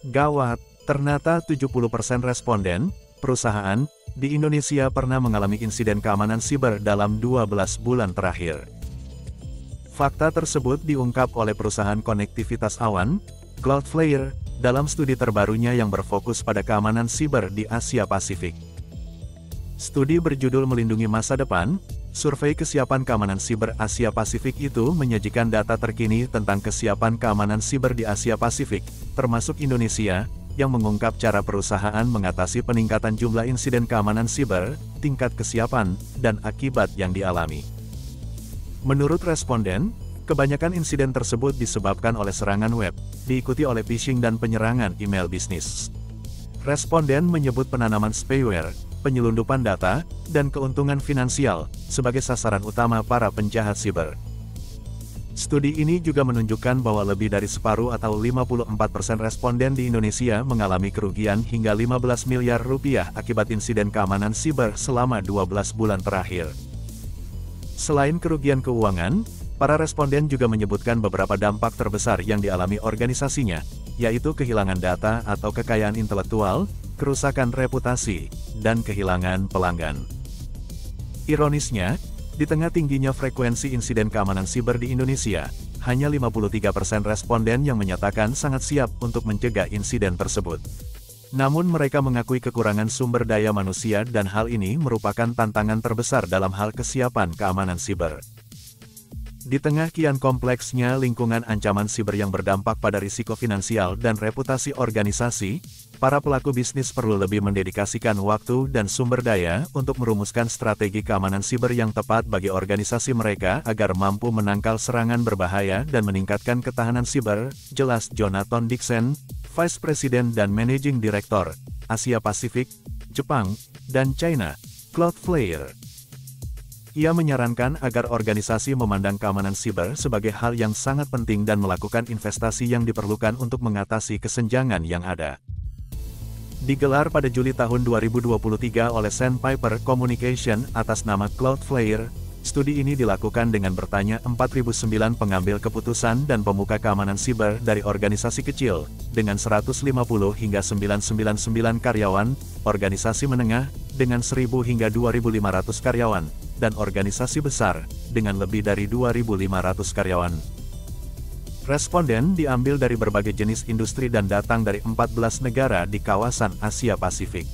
Gawat, ternyata 70% responden, perusahaan, di Indonesia pernah mengalami insiden keamanan siber dalam 12 bulan terakhir. Fakta tersebut diungkap oleh perusahaan konektivitas awan, Cloudflare, dalam studi terbarunya yang berfokus pada keamanan siber di Asia Pasifik. Studi berjudul Melindungi Masa Depan, Survei Kesiapan Keamanan Siber Asia Pasifik itu menyajikan data terkini tentang kesiapan keamanan siber di Asia Pasifik, termasuk Indonesia, yang mengungkap cara perusahaan mengatasi peningkatan jumlah insiden keamanan siber, tingkat kesiapan, dan akibat yang dialami. Menurut responden, kebanyakan insiden tersebut disebabkan oleh serangan web, diikuti oleh phishing dan penyerangan email bisnis. Responden menyebut penanaman spyware, penyelundupan data, dan keuntungan finansial sebagai sasaran utama para penjahat siber. Studi ini juga menunjukkan bahwa lebih dari separuh atau 54% responden di Indonesia mengalami kerugian hingga 15 miliar rupiah akibat insiden keamanan siber selama 12 bulan terakhir. Selain kerugian keuangan, para responden juga menyebutkan beberapa dampak terbesar yang dialami organisasinya, yaitu kehilangan data atau kekayaan intelektual, kerusakan reputasi, dan kehilangan pelanggan. Ironisnya, di tengah tingginya frekuensi insiden keamanan siber di Indonesia, hanya 53% responden yang menyatakan sangat siap untuk mencegah insiden tersebut. Namun mereka mengakui kekurangan sumber daya manusia dan hal ini merupakan tantangan terbesar dalam hal kesiapan keamanan siber. Di tengah kian kompleksnya lingkungan ancaman siber yang berdampak pada risiko finansial dan reputasi organisasi, para pelaku bisnis perlu lebih mendedikasikan waktu dan sumber daya untuk merumuskan strategi keamanan siber yang tepat bagi organisasi mereka agar mampu menangkal serangan berbahaya dan meningkatkan ketahanan siber, jelas Jonathan Dixon, Vice President dan Managing Director, Asia Pasifik, Jepang, dan China, Cloudflare. Ia menyarankan agar organisasi memandang keamanan siber sebagai hal yang sangat penting dan melakukan investasi yang diperlukan untuk mengatasi kesenjangan yang ada. Digelar pada Juli tahun 2023 oleh Sandpiper Communication atas nama Cloudflare, studi ini dilakukan dengan bertanya 4.009 pengambil keputusan dan pemuka keamanan siber dari organisasi kecil, dengan 150 hingga 999 karyawan, organisasi menengah, dengan 1.000 hingga 2.500 karyawan, dan organisasi besar, dengan lebih dari 2.500 karyawan. Responden diambil dari berbagai jenis industri dan datang dari 14 negara di kawasan Asia Pasifik.